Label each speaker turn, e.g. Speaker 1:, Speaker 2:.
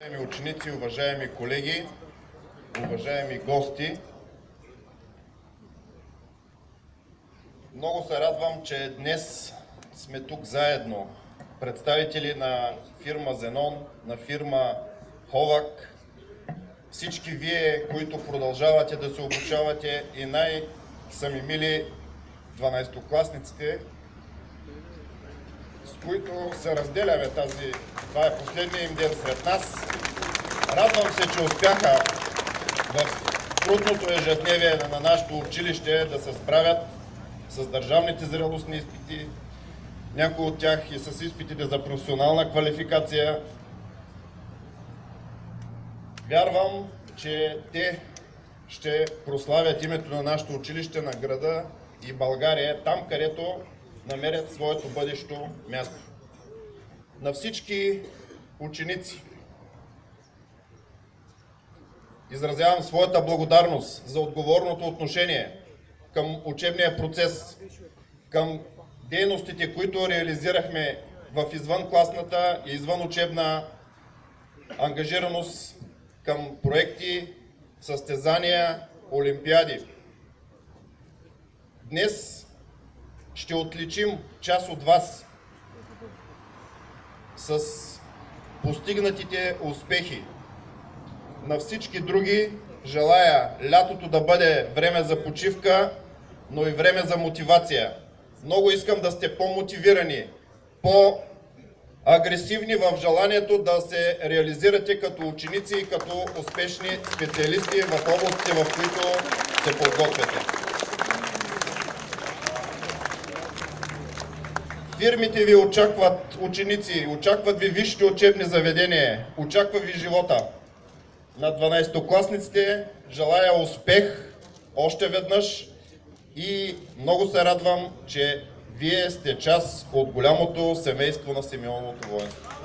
Speaker 1: Уважаеми ученици, уважаеми колеги, уважаеми гости, много се радвам, че днес сме тук заедно. Представители на фирма Зенон, на фирма Ховак, всички вие, които продължавате да се обучавате, и най-сами мили 12-класниците, с които се разделяме това е последния им ден сред нас. Радвам се, че успяха в трудното ежедневие на нашето училище да се справят с държавните зрелостни изпити, някои от тях и с изпитите за професионална квалификация. Вярвам, че те ще прославят името на нашето училище, на града и България, там където намерят своето бъдещо място. На всички ученици изразявам своята благодарност за отговорното отношение към учебния процес, към дейностите, които реализирахме в извънкласната и извънучебна ангажираност към проекти, състезания, олимпиади. Днес ще отличим част от вас с постигнатите успехи. На всички други желая лятото да бъде време за почивка, но и време за мотивация. Много искам да сте по-мотивирани, по-агресивни в желанието да се реализирате като ученици и като успешни специалисти в областите, в които се подготвяте. Фирмите ви очакват ученици, очакват ви висшите учебни заведения, очаква ви живота. На 12-класниците желая успех още веднъж и много се радвам, че вие сте част от голямото семейство на Симеоновото воинство.